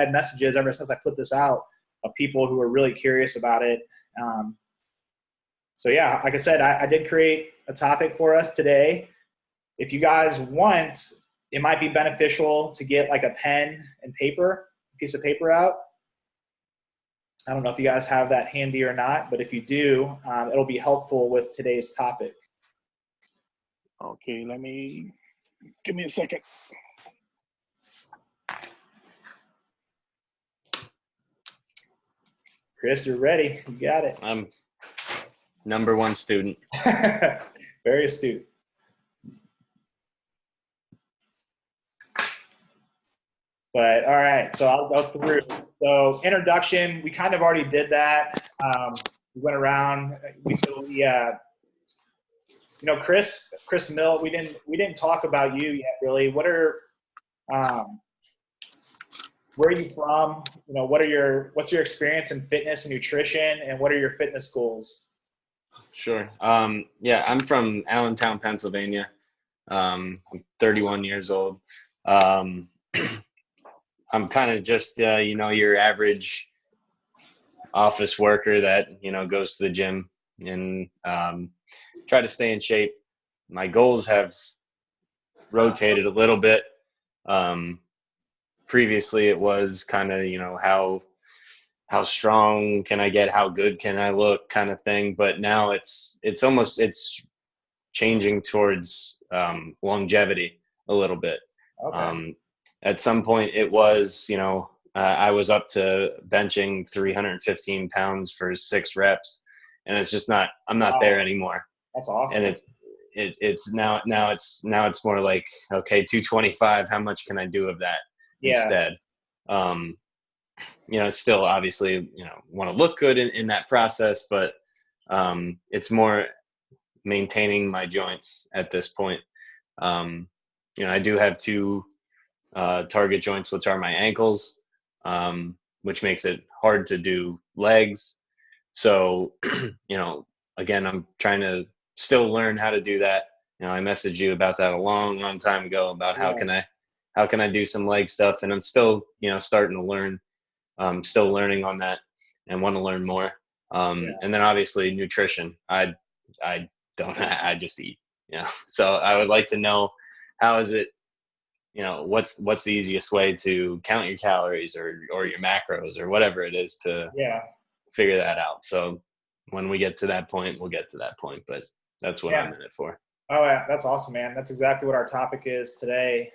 had messages ever since I put this out of people who are really curious about it. So yeah, like I said, I did create a topic for us today. If you guys want, it might be beneficial to get like a pen and paper, a piece of paper out. I don't know if you guys have that handy or not, but if you do, it'll be helpful with today's topic. Okay, give me a second. Chris, you're ready. You got it. I'm #1 student. Very astute. But all right, so I'll go through. So introduction, we kind of already did that. We went around. Chris Mill. We didn't talk about you yet, really. Where are you from? What's your experience in fitness and nutrition, and what are your fitness goals? Sure. Yeah, I'm from Allentown, Pennsylvania. I'm 31 years old. I'm kind of just, your average office worker that, goes to the gym and try to stay in shape. My goals have rotated a little bit. Previously it was kind of, how strong can I get? How good can I look kind of thing. But now it's changing towards longevity a little bit. Okay. At some point it was, I was up to benching 315 pounds for 6 reps, and it's just I'm not there anymore. That's awesome. And it's now it's more like, okay, 225, how much can I do of that instead? It's still obviously, want to look good in that process, but it's more maintaining my joints at this point. I do have 2 target joints, which are my ankles, which makes it hard to do legs. So, again, I'm trying to still learn how to do that. I messaged you about that a long time ago about how can I do some leg stuff, and I'm still, starting to learn. Still learning on that and want to learn more. And then obviously nutrition. I just eat, so I would like to know, how is it, what's the easiest way to count your calories or your macros or whatever it is to figure that out. So when we get to that point, we'll get to that point, but that's what I'm in it for. Oh, yeah, that's awesome, man. That's exactly what our topic is today.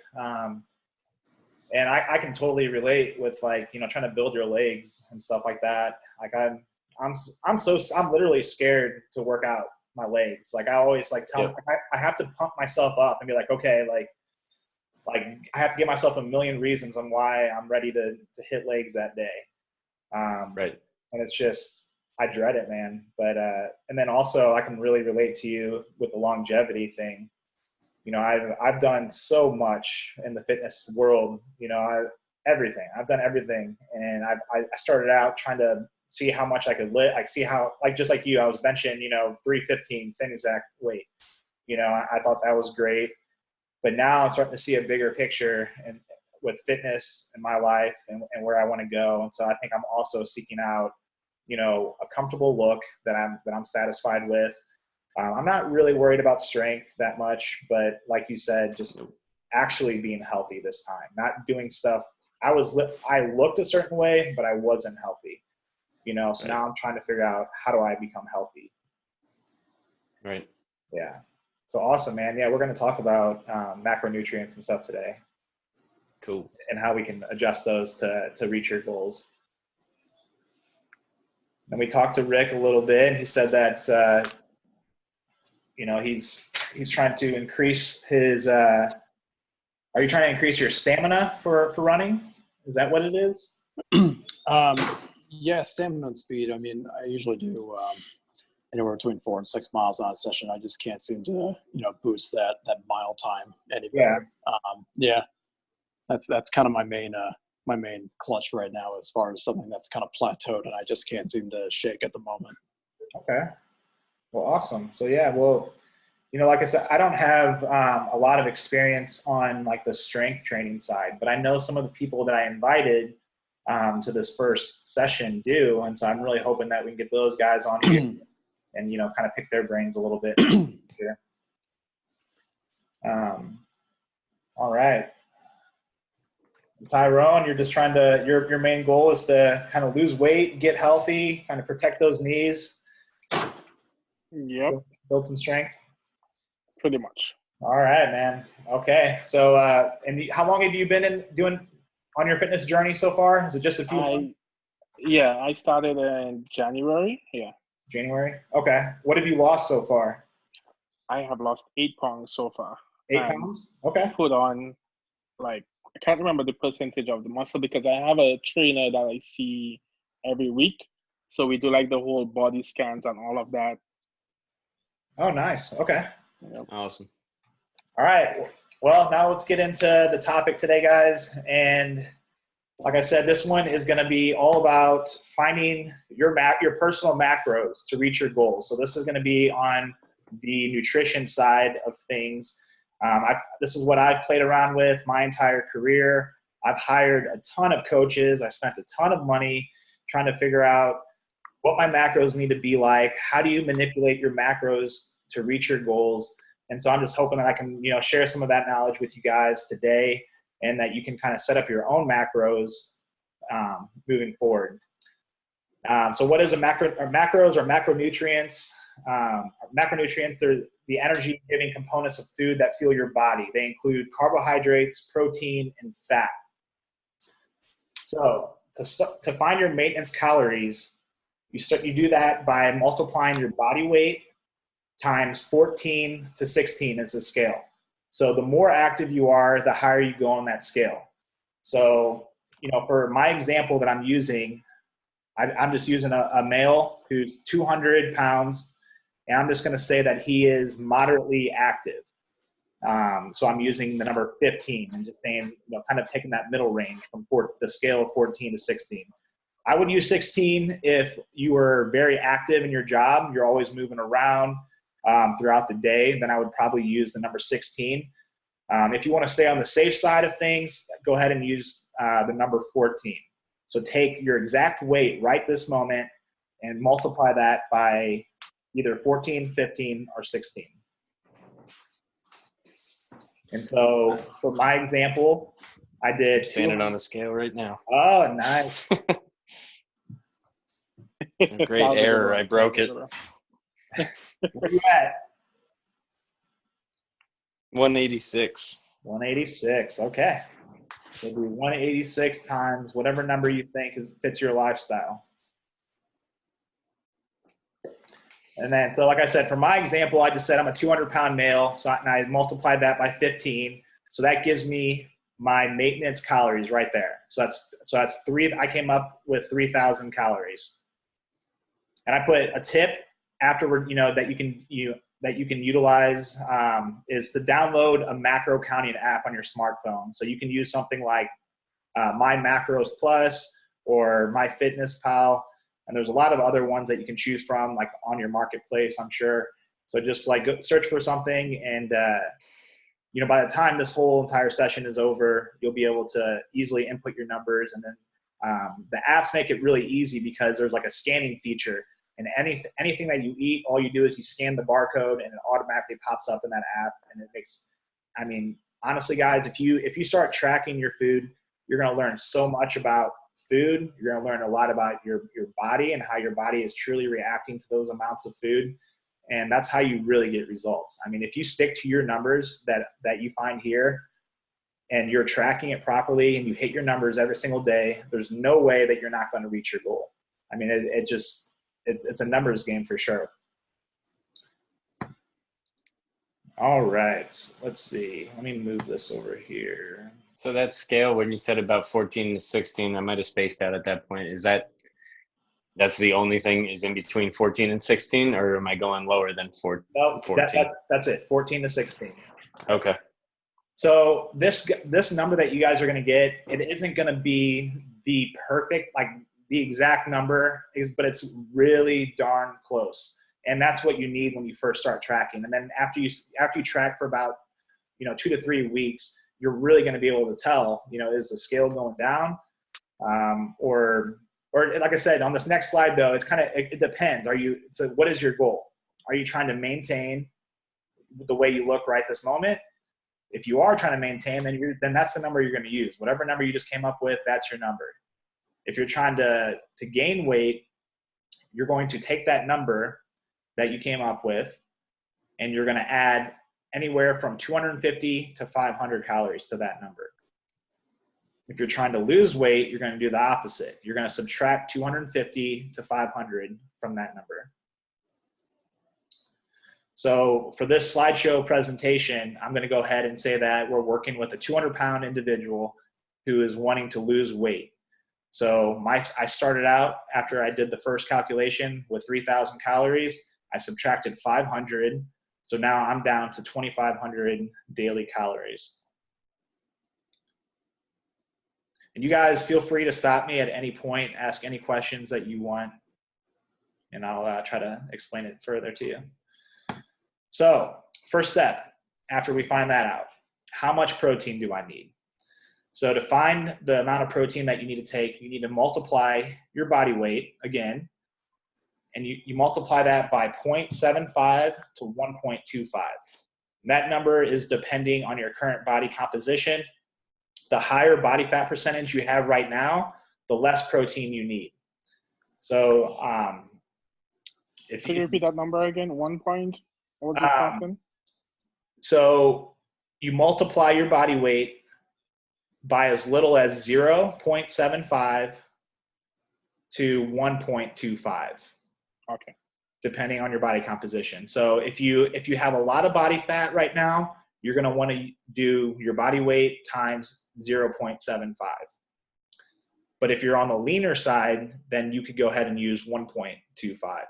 And I can totally relate with trying to build your legs and stuff like that. Like I'm literally scared to work out my legs. Like I always I have to pump myself up and be like, okay, like I have to give myself a million reasons on why I'm ready to hit legs that day. Right. And it's just, I dread it, man. But, and then also I can really relate to you with the longevity thing. I've done so much in the fitness world, everything. I've done everything. And I started out trying to see how much I could lift, see how, just like you, I was benching, 315, same exact weight. I thought that was great. But now I'm starting to see a bigger picture and with fitness in my life and where I want to go. And so I think I'm also seeking out, a comfortable look that I'm satisfied with. I'm not really worried about strength that much, but like you said, just actually being healthy this time, not doing stuff. I looked a certain way, but I wasn't healthy, so now I'm trying to figure out, how do I become healthy? Right. Yeah. So awesome, man. Yeah. We're going to talk about macronutrients and stuff today. Cool. And how we can adjust those to reach your goals. And we talked to Rick a little bit, and he said that, he's trying to increase his, are you trying to increase your stamina for running? Is that what it is? Yeah, stamina and speed. I mean, I usually do anywhere between 4 and 6 miles on a session. I just can't seem to, boost that mile time any better. Yeah. That's kind of my main clutch right now, as far as something that's kind of plateaued and I just can't seem to shake at the moment. Okay. Well, awesome. So yeah, like I said, I don't have a lot of experience on the strength training side, but I know some of the people that I invited to this first session do. And so I'm really hoping that we can get those guys on here and, you know, kind of pick their brains a little bit here. All right. Tyrone, you're just trying to, your main goal is to kind of lose weight, get healthy, kind of protect those knees. Yep. Build some strength. Pretty much. All right, man. Okay. So, and how long have you been doing on your fitness journey so far? Is it just a few months? Yeah, I started in January. Yeah. January? Okay. What have you lost so far? I have lost 8 pounds so far. 8 pounds? Okay. Put on, like, I can't remember the percentage of the muscle because I have a trainer that I see every week. So we do like the whole body scans and all of that. Oh, nice. Okay. Yep. Awesome. All right. Well, now let's get into the topic today, guys. And like I said, this one is going to be all about finding your personal macros to reach your goals. So this is going to be on the nutrition side of things. This is what I've played around with my entire career. I've hired a ton of coaches. I spent a ton of money trying to figure out what my macros need to be like. How do you manipulate your macros to reach your goals? And so I'm just hoping that I can, you know, share some of that knowledge with you guys today, and that you can kind of set up your own macros moving forward. So what is macros or macronutrients? Macronutrients, they're the energy-giving components of food that fuel your body. They include carbohydrates, protein, and fat. So to find your maintenance calories, you do that by multiplying your body weight times 14 to 16 is the scale. So the more active you are, the higher you go on that scale. So, you know, for my example that I'm using, I'm just using a male who's 200 pounds, and I'm just going to say that he is moderately active. So I'm using the number 15 and just saying, you know, kind of taking that middle range from the scale of 14 to 16. I would use 16 if you were very active in your job, you're always moving around throughout the day, then I would probably use the number 16. If you want to stay on the safe side of things, go ahead and use the number 14. So take your exact weight right this moment and multiply that by either 14, 15, or 16. And so for my example, I did standing on the scale right now. Oh, nice. Great error. I broke it. Where you at? 186. 186. Okay. So do 186 times whatever number you think fits your lifestyle. And then, so like I said, for my example, I just said I'm a 200-pound male, and I multiplied that by 15. So that gives me my maintenance calories right there. So that's I came up with 3,000 calories. And I put a tip afterward, you know, that you can utilize is to download a macro counting app on your smartphone. So you can use something like My Macros Plus or MyFitnessPal. And there's a lot of other ones that you can choose from, like on your marketplace, I'm sure. So just like go search for something, and you know, by the time this whole entire session is over, you'll be able to easily input your numbers. And then the apps make it really easy because there's like a scanning feature. And anything that you eat, all you do is you scan the barcode, and it automatically pops up in that app. And it makes, I mean, honestly, guys, if you start tracking your food, you're going to learn so much about food. You're going to learn a lot about your body and how your body is truly reacting to those amounts of food. And that's how you really get results. I mean, if you stick to your numbers that you find here, and you're tracking it properly, and you hit your numbers every single day, there's no way that you're not going to reach your goal. I mean, it's a numbers game for sure. All right, let's see. Let me move this over here. So that scale, when you said about 14 to 16, I might have spaced out at that point. Is that's the only thing is in between 14 and 16, or am I going lower than 14? No, that's it, 14 to 16. Okay. So this number that you guys are going to get, it isn't going to be the perfect, like the exact number, but it's really darn close. And that's what you need when you first start tracking. And then after you track for about, 2 to 3 weeks, you're really going to be able to tell, is the scale going down Or like I said, on this next slide though, it depends. So what is your goal? Are you trying to maintain the way you look right this moment? If you are trying to maintain, then that's the number you're going to use. Whatever number you just came up with, that's your number. If you're trying to gain weight, you're going to take that number that you came up with and you're going to add anywhere from 250 to 500 calories to that number. If you're trying to lose weight, you're going to do the opposite. You're going to subtract 250 to 500 from that number. So for this slideshow presentation, I'm going to go ahead and say that we're working with a 200-pound individual who is wanting to lose weight. So I started out after I did the first calculation with 3,000 calories. I subtracted 500. So now I'm down to 2,500 daily calories. And you guys feel free to stop me at any point, ask any questions that you want, and I'll try to explain it further to you. So first step, after we find that out, how much protein do I need? So to find the amount of protein that you need to take, you need to multiply your body weight again, and you multiply that by 0.75 to 1.25. That number is depending on your current body composition. The higher body fat percentage you have right now, the less protein you need. So Can you repeat that number again? 1 point? What was this happen? So you multiply your body weight by as little as 0.75 to 1.25. Okay. Depending on your body composition. So if you have a lot of body fat right now, you're going to want to do your body weight times 0.75. But if you're on the leaner side, then you could go ahead and use 1.25.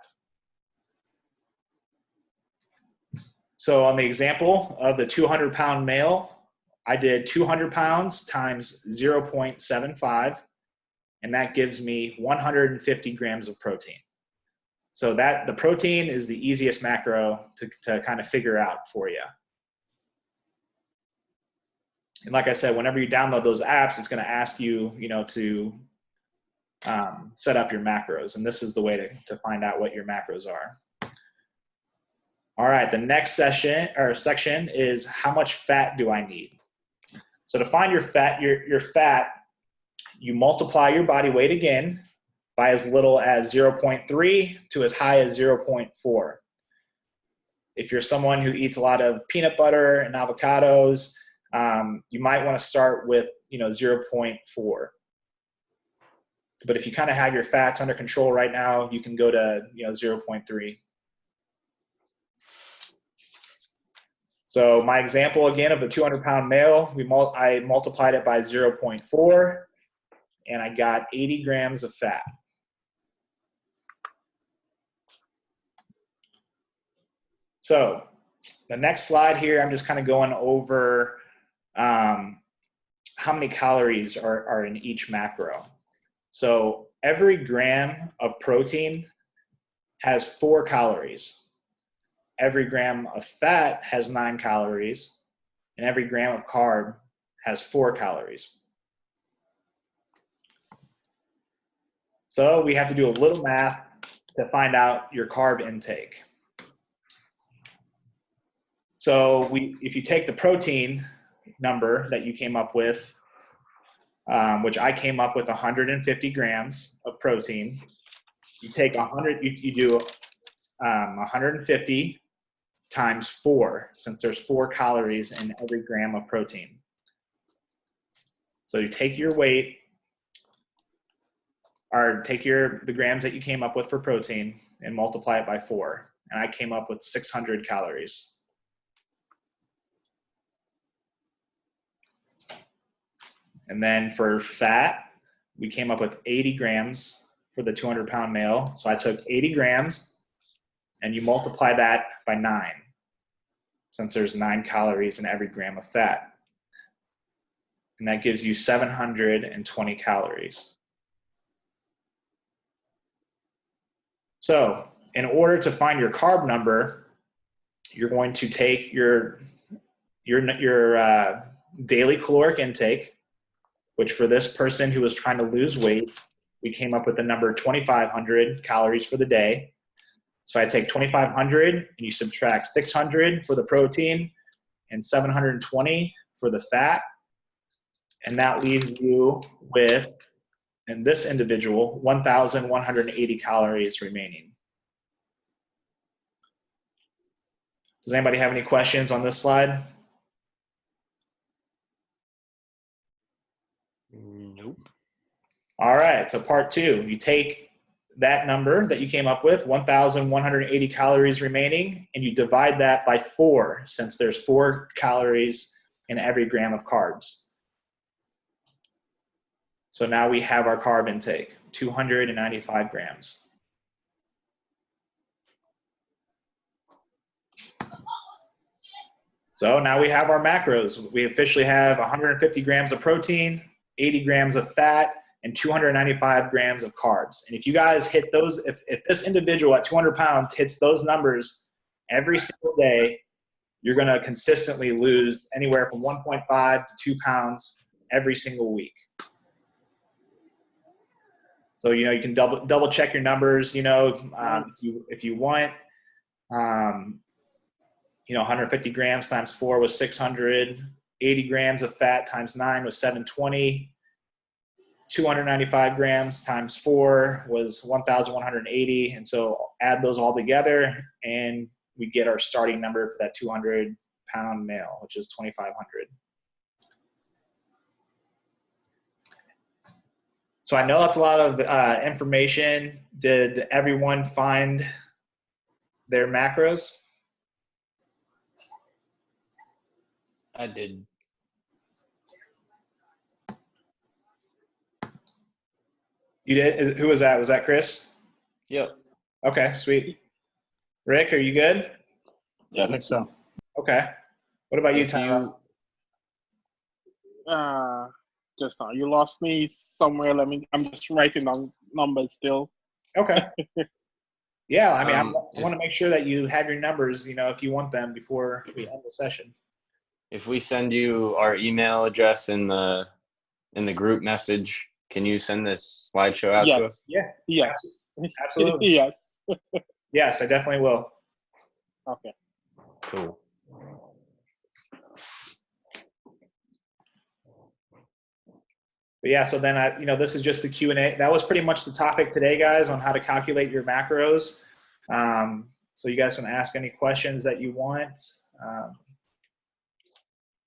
So on the example of the 200-pound male, I did 200 pounds times 0.75, and that gives me 150 grams of protein. So the protein is the easiest macro to kind of figure out for you. And like I said, whenever you download those apps, it's going to ask you, to set up your macros. And this is the way to find out what your macros are. All right, the next section is how much fat do I need? So to find your fat, you multiply your body weight again by as little as 0.3 to as high as 0.4. If you're someone who eats a lot of peanut butter and avocados, you might want to start with 0.4. But if you kind of have your fats under control right now, you can go to 0.3. So my example again of the 200-pound male, I multiplied it by 0.4, and I got 80 grams of fat. So the next slide here, I'm just kind of going over how many calories are in each macro. So every gram of protein has 4 calories. Every gram of fat has 9 calories, and every gram of carb has 4 calories. So we have to do a little math to find out your carb intake. So if you take the protein number that you came up with, which I came up with 150 grams of protein, you take 100, you do 150 times 4, since there's 4 calories in every gram of protein. So you take your weight, or take the grams that you came up with for protein and multiply it by 4. And I came up with 600 calories. And then for fat, we came up with 80 grams for the 200-pound male. So I took 80 grams and you multiply that by 9, since there's 9 calories in every gram of fat. And that gives you 720 calories. So in order to find your carb number, you're going to take your daily caloric intake which for this person who was trying to lose weight, we came up with the number 2,500 calories for the day. So I take 2,500 and you subtract 600 for the protein and 720 for the fat. And that leaves you with, in this individual, 1,180 calories remaining. Does anybody have any questions on this slide? Nope. All right, so part two, you take that number that you came up with, 1,180 calories remaining, and you divide that by 4, since there's 4 calories in every gram of carbs. So now we have our carb intake, 295 grams. So now we have our macros. We officially have 150 grams of protein, 80 grams of fat, and 295 grams of carbs. And if you guys hit those, if this individual at 200 pounds hits those numbers every single day, you're going to consistently lose anywhere from 1.5 to 2 pounds every single week. So, you know, you can double check your numbers, you know, if you want, you know, 150 grams times 4 was 600, 80 grams of fat times 9 was 720, 295 grams times 4 was 1,180. And so add those all together and we get our starting number for that 200-pound male, which is 2,500. So I know that's a lot of information. Did everyone find their macros? I did. You did? Who was that? Was that Chris? Yep. Okay, sweet. Rick, are you good? Yeah, I think so. Okay. What about you, Tyler? Just now, you lost me somewhere. I'm just writing down numbers still. Okay. Yeah, I mean, I want to make sure that you have your numbers, you know, if you want them before we end the session. If we send you our email address in the group message, can you send this slideshow out to us? Yeah. Yes. Absolutely. Yes. Yes, I definitely will. Okay. Cool. But yeah, so then you know, this is just a Q&A. That was pretty much the topic today, guys, on how to calculate your macros. So you guys can ask any questions that you want.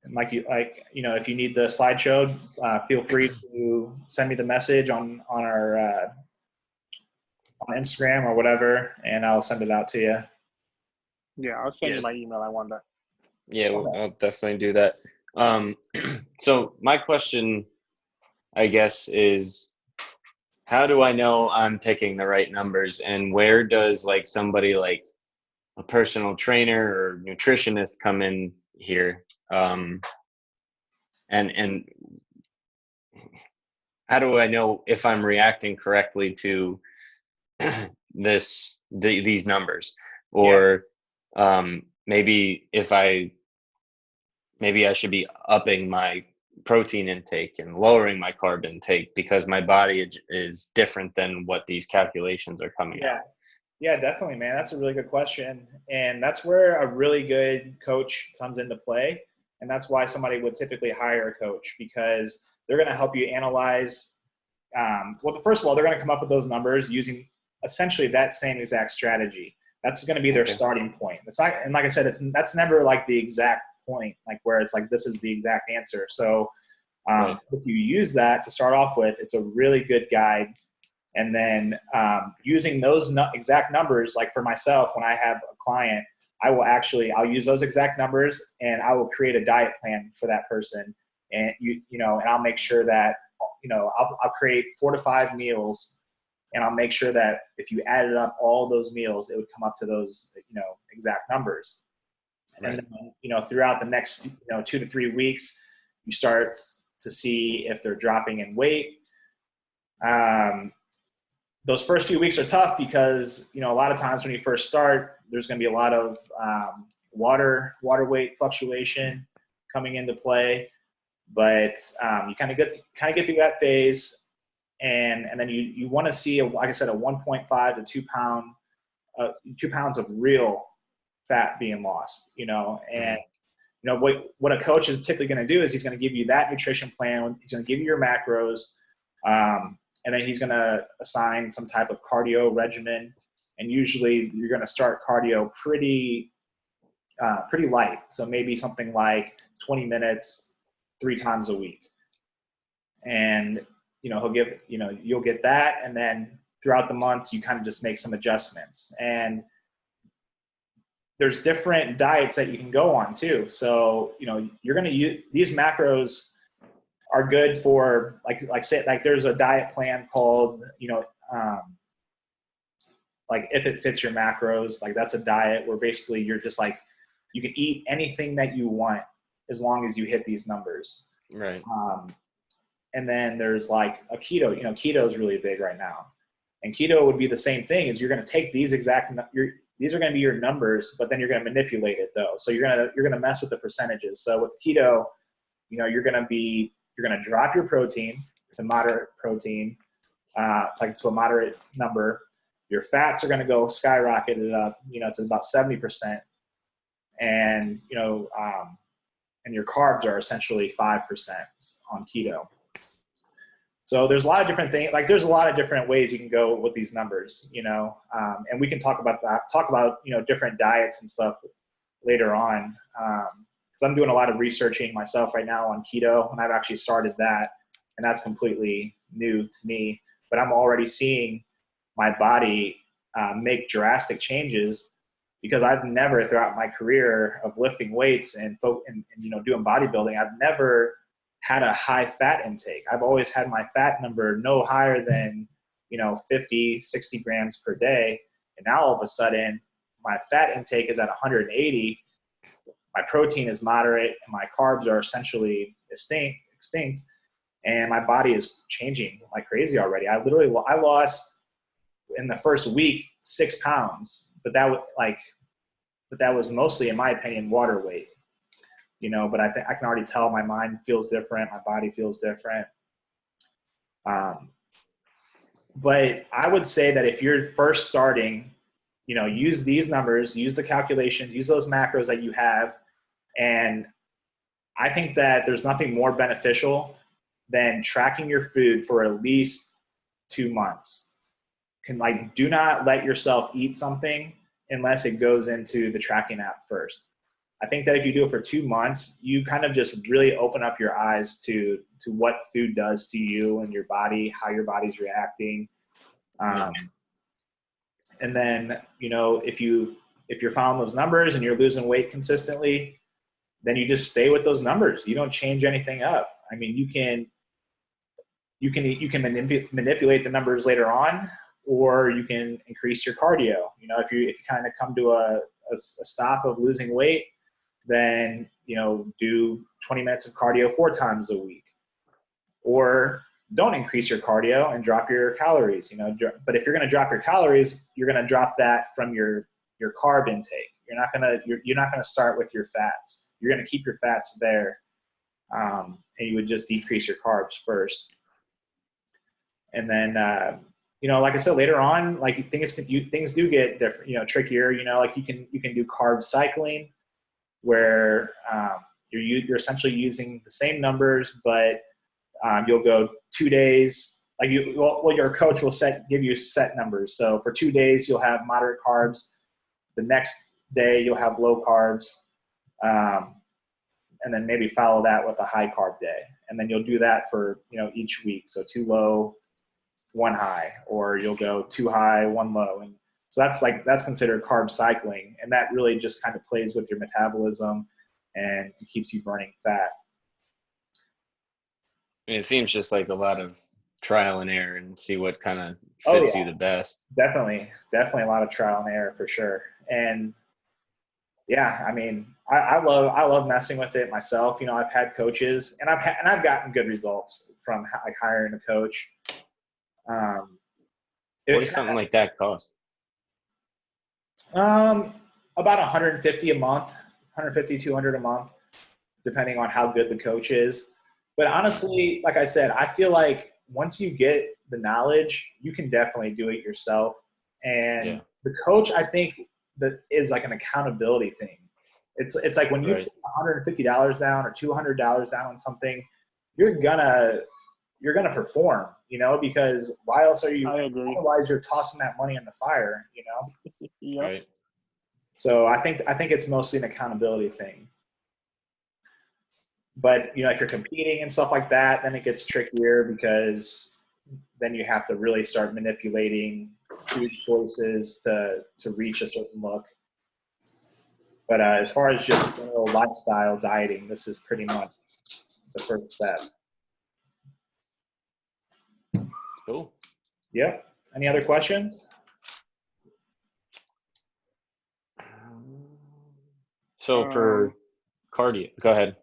And you know, if you need the slideshow, feel free to send me the message on our on Instagram or whatever, and I'll send it out to you. Yeah, I'll send you my email. I want that. Yeah, I'll definitely do that. So my question, I guess, is how do I know I'm picking the right numbers, and where does like somebody like a personal trainer or nutritionist come in here? And how do I know if I'm reacting correctly to these numbers, or maybe I should be upping my protein intake and lowering my carb intake because my body is different than what these calculations are coming out. Yeah, definitely, man. That's a really good question. And that's where a really good coach comes into play. And that's why somebody would typically hire a coach, because they're going to help you analyze. Well, first of all, they're going to come up with those numbers using essentially that same exact strategy. That's going to be their starting point. It's not, and like I said, that's never like the exact point, like where it's like this is the exact answer. So if you use that to start off with, it's a really good guide. And then using those exact numbers, like for myself, when I have a client, I'll use those exact numbers and I will create a diet plan for that person. And and I'll make sure that, I'll create 4 to 5 meals, and I'll make sure that if you added up all those meals, it would come up to those, exact numbers. Right. And then, throughout the next, 2 to 3 weeks, you start to see if they're dropping in weight. Those first few weeks are tough because, a lot of times when you first start, there's going to be a lot of water weight fluctuation coming into play. but you kind of get through that phase, and then you want to see, like I said, a 1.5 to 2 pound 2 pounds of real fat being lost, and what a coach is typically going to do is he's going to give you that nutrition plan. He's going to give you your macros, and then he's going to assign some type of cardio regimen. And usually you're going to start cardio pretty light. So maybe something like 20 minutes, 3 times a week. And, he'll give, you'll get that. And then throughout the months, you kind of just make some adjustments. And there's different diets that you can go on too. So, you're going to use these macros are good for like there's a diet plan called, like if it fits your macros, like that's a diet where basically you're just like, you can eat anything that you want as long as you hit these numbers. Right. And then there's like a keto, keto is really big right now. And keto would be the same thing, is you're going to take these these are going to be your numbers, but then you're going to manipulate it though. So you're going to mess with the percentages. So with keto, you're going to drop your protein to moderate protein, like to a moderate number. Your fats are going to go skyrocketed up, to about 70%. And, and your carbs are essentially 5% on keto. So there's a lot of different things, like there's a lot of different ways you can go with these numbers, and we can talk about different diets and stuff later on. Cause I'm doing a lot of researching myself right now on keto, and I've actually started that, and that's completely new to me, but I'm already seeing my body make drastic changes, because I've never throughout my career of lifting weights and doing bodybuilding, I've never had a high fat intake. I've always had my fat number no higher than 50, 60 grams per day, and now all of a sudden my fat intake is at 180. My protein is moderate, and my carbs are essentially extinct, and my body is changing like crazy already. I lost in the first week 6 pounds, but that was mostly, in my opinion, water weight. But I think I can already tell my mind feels different, my body feels different. But I would say that if you're first starting, use these numbers, use the calculations, use those macros that you have. And I think that there's nothing more beneficial than tracking your food for at least 2 months. Do not let yourself eat something unless it goes into the tracking app first. I think that if you do it for 2 months, you kind of just really open up your eyes to what food does to you and your body, how your body's reacting. And then, if you're following those numbers and you're losing weight consistently, then you just stay with those numbers. You don't change anything up. I mean, you can manipulate the numbers later on, or you can increase your cardio. If you kind of come to a stop of losing weight, then, do 20 minutes of cardio 4 times a week, or don't increase your cardio and drop your calories, but if you're going to drop your calories, you're going to drop that from your carb intake. You're not going to start with your fats. You're going to keep your fats there. And you would just decrease your carbs first. And then, like I said, later on, like things do get different, trickier, like you can do carb cycling, where you're essentially using the same numbers, but you'll go 2 days. Like your coach will give you set numbers. So for 2 days, you'll have moderate carbs. The next day, you'll have low carbs, and then maybe follow that with a high carb day. And then you'll do that for each week. So 2 low, 1 high, or you'll go 2 high, 1 low, and so that's considered carb cycling, and that really just kind of plays with your metabolism and keeps you burning fat. It seems just like a lot of trial and error, and see what kind of fits you the best. Definitely a lot of trial and error for sure. And yeah, I mean, I love messing with it myself. I've had coaches, and I've gotten good results from hiring a coach. What does something like that cost? About $150 a month, $150, $200 a month, depending on how good the coach is. But honestly, like I said, I feel like once you get the knowledge, you can definitely do it yourself. And the coach, I think, that is like an accountability thing. It's like when you put $150 down or $200 down on something, you're gonna perform, because why else are you? I agree. Otherwise, you're tossing that money in the fire, Yep. Right. So I think it's mostly an accountability thing. But if you're competing and stuff like that, then it gets trickier because then you have to really start manipulating food choices to reach a certain look. But as far as just general lifestyle dieting, this is pretty much the first step. Cool. Yep. Any other questions? So for cardio, go ahead.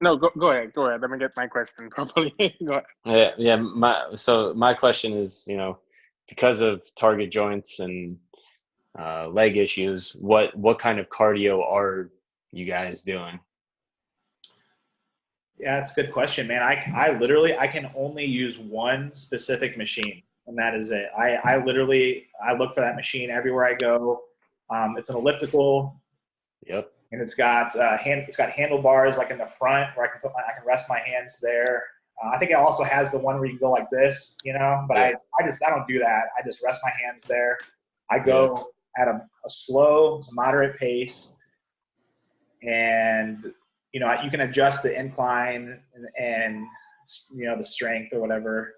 No, go ahead. Let me get my question properly. Go ahead. Yeah. My question is, because of target joints and leg issues, what kind of cardio are you guys doing? Yeah, it's a good question, man. I can only use one specific machine, and that is it. I look for that machine everywhere I go. It's an elliptical. Yep. And it's got handlebars like in the front where I can rest my hands there. I think it also has the one where you can go like this, but I don't do that. I just rest my hands there. I go at a slow to moderate pace, and you can adjust the incline and the strength or whatever.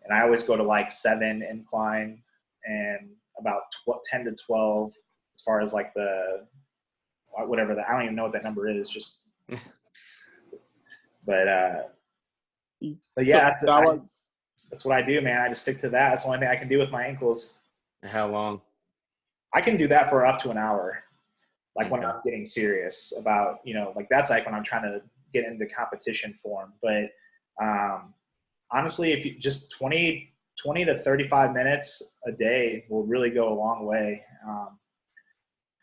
And I always go to like 7 incline and about 10 to 12 as far as like the whatever I don't even know what that number is. Just, but yeah, that's what I do, man. I just stick to that. That's the only thing I can do with my ankles. How long? I can do that for up to an hour. Like when I'm getting serious about, like that's like when I'm trying to get into competition form. But honestly, if you just 20 to 35 minutes a day will really go a long way.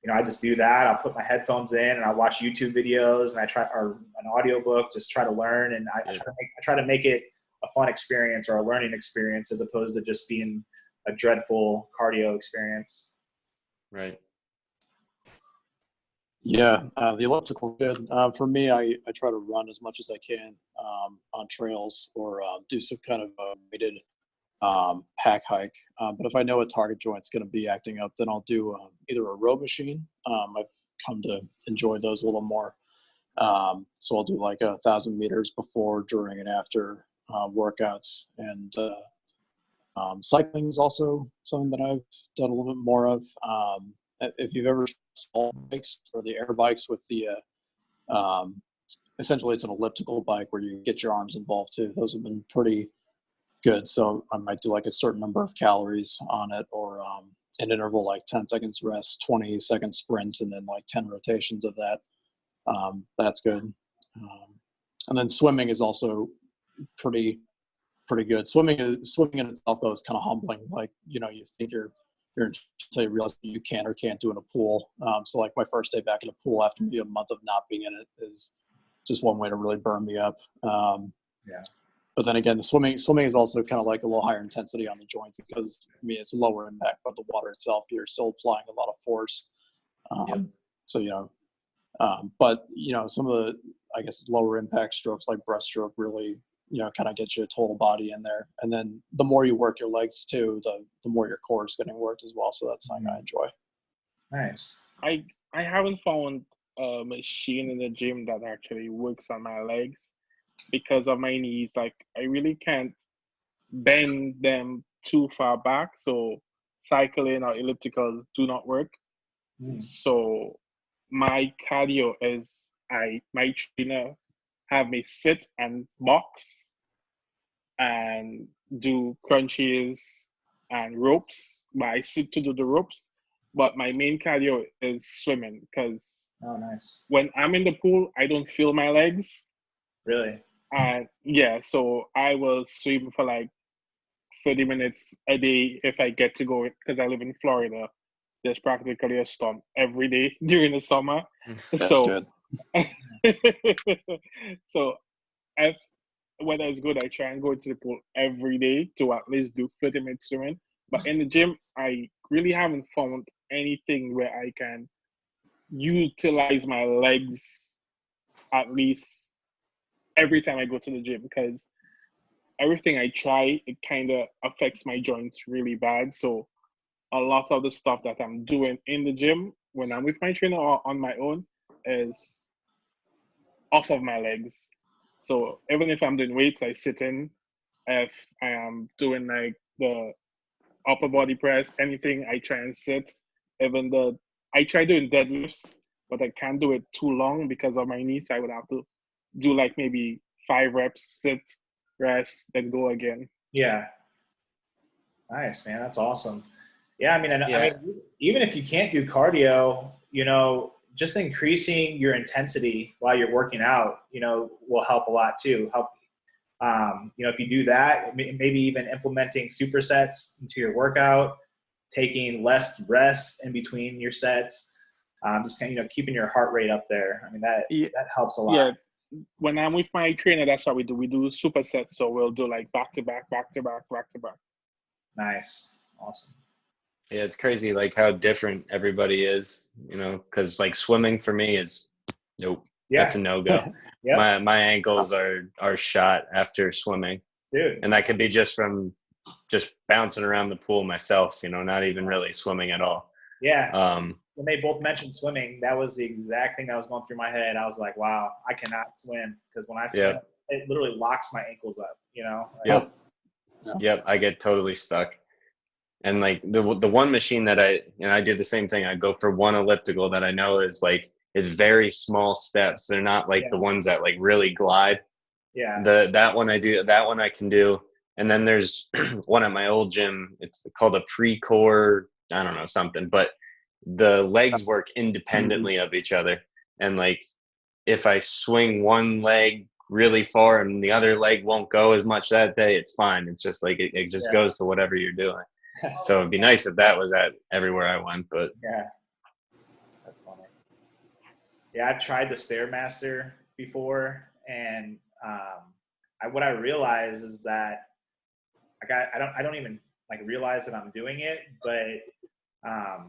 I just do that. I'll put my headphones in and I watch YouTube videos and or an audiobook, just try to learn. And I try to make it a fun experience or a learning experience as opposed to just being a dreadful cardio experience. Right. Yeah, the elliptical is good. For me, I try to run as much as I can on trails or do some kind of weighted pack hike. But if I know a target joint's going to be acting up, then I'll do either a row machine. I've come to enjoy those a little more. So I'll do like 1,000 meters before, during, and after workouts. And cycling is also something that I've done a little bit more of. If you've ever small bikes or the air bikes with the essentially it's an elliptical bike where you get your arms involved too. Those have been pretty good. So I might do like a certain number of calories on it, or an interval like 10 seconds rest, 20-second sprint, and then like 10 rotations of that. That's good. And then swimming is also pretty good. Swimming in itself though is kind of humbling. Like, you think you're until you realize you can or can't do in a pool. So like my first day back in a pool after maybe a month of not being in it is just one way to really burn me up. Yeah. But then again, the swimming is also kind of like a little higher intensity on the joints because it's a lower impact, but the water itself, you're still applying a lot of force. So, but some of the, I guess, lower impact strokes like breaststroke really, kind of get your total body in there. And then the more you work your legs too, the more your core is getting worked as well. So that's something I enjoy. Nice. I haven't found a machine in the gym that actually works on my legs because of my knees. Like I really can't bend them too far back. So cycling or ellipticals do not work. So my cardio is my trainer have me sit and box and do crunches and ropes, but I sit to do the ropes. But my main cardio is swimming because nice. When I'm in the pool, I don't feel my legs. Really? And so I will swim for like 30 minutes a day if I get to go, because I live in Florida. There's practically a storm every day during the summer. That's so good. So if weather is good, I try and go to the pool every day to at least do 30 minutes swimming. But in the gym, I really haven't found anything where I can utilize my legs at least every time I go to the gym, because everything I try, it kind of affects my joints really bad. So a lot of the stuff that I'm doing in the gym when I'm with my trainer or on my own is off of my legs. So even if I'm doing weights, I sit in. If I am doing like the upper body press, anything, I try and sit. Even I try doing deadlifts, but I can't do it too long because of my knees. I would have to do like maybe 5 reps, sit, rest, then go again. Yeah. Nice, man. That's awesome. Yeah, I mean, and Yeah. I mean, even if you can't do cardio, you know, just increasing your intensity while you're working out, you know, will help a lot too. You know, if you do that, maybe even implementing supersets into your workout, taking less rest in between your sets, just kind of, you know, keeping your heart rate up there. I mean, that helps a lot. Yeah. When I'm with my trainer, that's what we do. We do supersets. So we'll do like back to back, back to back, back to back. Nice. Awesome. Yeah, it's crazy like how different everybody is, you know, because like swimming for me is nope. Yeah. That's a no-go. Yep. My ankles are shot after swimming. Dude. And that could be just from just bouncing around the pool myself, you know, not even really swimming at all. Yeah. When they both mentioned swimming, that was the exact thing that was going through my head. I was like, wow, I cannot swim, because when I swim, it literally locks my ankles up, you know? Yep. Yep. I get totally stuck. And like the one machine that I do the same thing. I go for one elliptical that I know is very small steps. They're not like the ones that like really glide. Yeah. That one I can do. And then there's one at my old gym. It's called a pre-core, I don't know, something, but the legs work independently of each other. And like, if I swing one leg really far and the other leg won't go as much that day, it's fine. It's just like, it just goes to whatever you're doing. So it'd be nice if that was at everywhere I went, but yeah, that's funny. Yeah, I've tried the Stairmaster before, and what I realize is that I don't even like realize that I'm doing it, but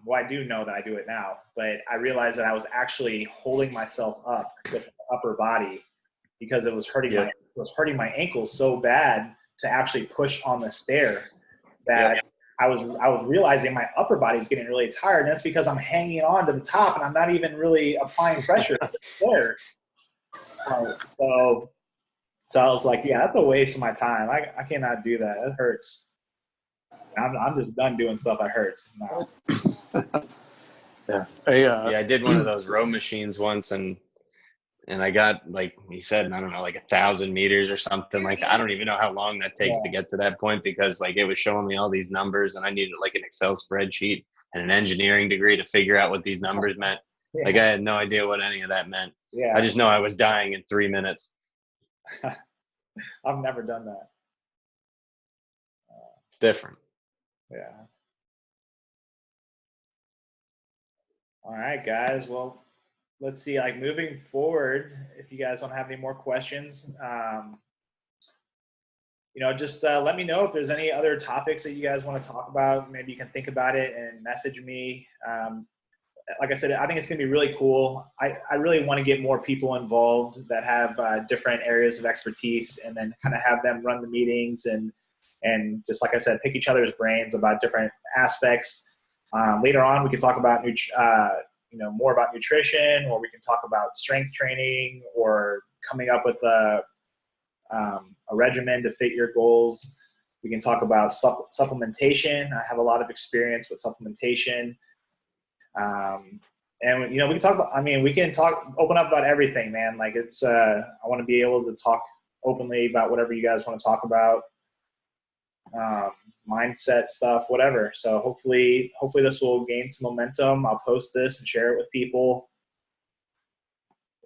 well, I do know that I do it now, but I realized that I was actually holding myself up with the upper body because it was hurting my ankles so bad to actually push on the stair that I was realizing my upper body is getting really tired, and that's because I'm hanging on to the top and I'm not even really applying pressure there. So I was like, yeah, that's a waste of my time. I cannot do that. It hurts. I'm just done doing stuff that hurts now. I did one of those row machines once, and I got, like you said, I don't know, like 1,000 meters or something like that. I don't even know how long that takes to get to that point, because like it was showing me all these numbers and I needed like an Excel spreadsheet and an engineering degree to figure out what these numbers meant. Like I had no idea what any of that meant. I just know I was dying in 3 minutes. I've never done that. It's different. Yeah. All right, guys. Well, let's see, like moving forward, if you guys don't have any more questions, you know, just let me know if there's any other topics that you guys want to talk about. Maybe you can think about it and message me. Like I said, I think it's going to be really cool. I really want to get more people involved that have different areas of expertise, and then kind of have them run the meetings and just, like I said, pick each other's brains about different aspects. Later on, we can talk about you know, more about nutrition, or we can talk about strength training, or coming up with a regimen to fit your goals. We can talk about supplementation. I have a lot of experience with supplementation. And, you know, we can talk about, I mean, we can open up about everything, man. Like it's, I want to be able to talk openly about whatever you guys want to talk about. Mindset stuff, whatever. So hopefully this will gain some momentum. I'll post this and share it with people.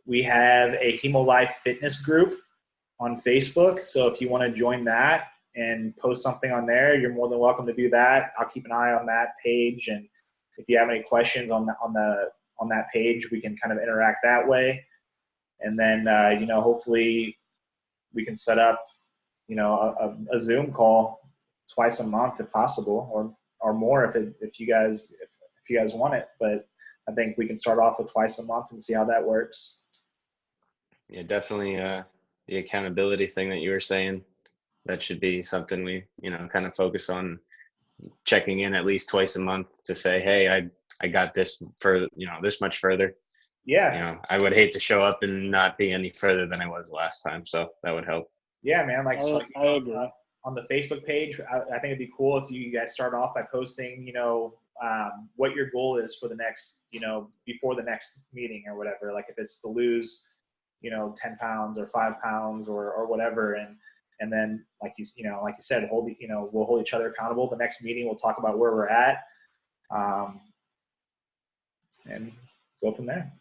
We have a Hemolife fitness group on Facebook. So if you want to join that and post something on there, you're more than welcome to do that. I'll keep an eye on that page. And if you have any questions on that page, we can kind of interact that way. And then, hopefully we can set up, a Zoom call twice a month if possible, or more if you guys want it. But I think we can start off with twice a month and see how that works. Yeah, definitely. The accountability thing that you were saying, that should be something we, kind of focus on, checking in at least twice a month to say, hey, I got this further, this much further. Yeah. I would hate to show up and not be any further than I was last time. So that would help. Yeah, man. I agree. On the Facebook page, I think it'd be cool if you guys start off by posting, what your goal is for the next, before the next meeting or whatever. Like if it's to lose, 10 pounds or 5 pounds or whatever. And then like you said, we'll hold each other accountable. The next meeting, we'll talk about where we're at, and go from there.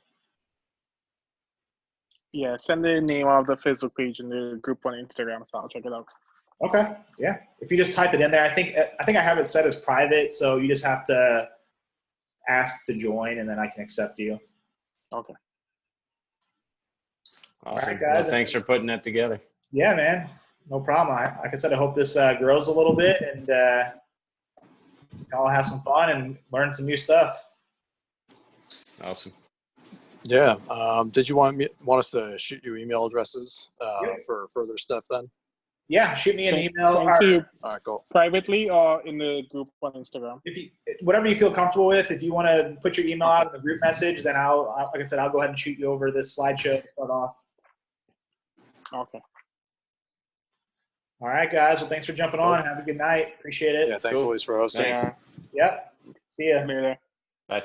Yeah, send the name of the Facebook page in the group on Instagram, so I'll check it out. Okay. Yeah. If you just type it in there, I think I have it set as private, so you just have to ask to join, and then I can accept you. Okay. Awesome. All right, guys. Well, thanks for putting that together. Yeah, man. No problem. Like I said, I hope this grows a little bit, and we can all have some fun and learn some new stuff. Awesome. Yeah. Did you want us to shoot you email addresses Yeah. for further stuff then? Yeah, shoot me an email. Send to you All right, cool. privately or in the group on Instagram. Whatever you feel comfortable with. If you want to put your email out in the group message, then like I said, I'll go ahead and shoot you over this slideshow to start off. Okay. All right, guys. Well, thanks for jumping on. Have a good night. Appreciate it. Yeah, thanks, Cool. Elise, for hosting. Thanks. Yep. See ya. Later. Bye.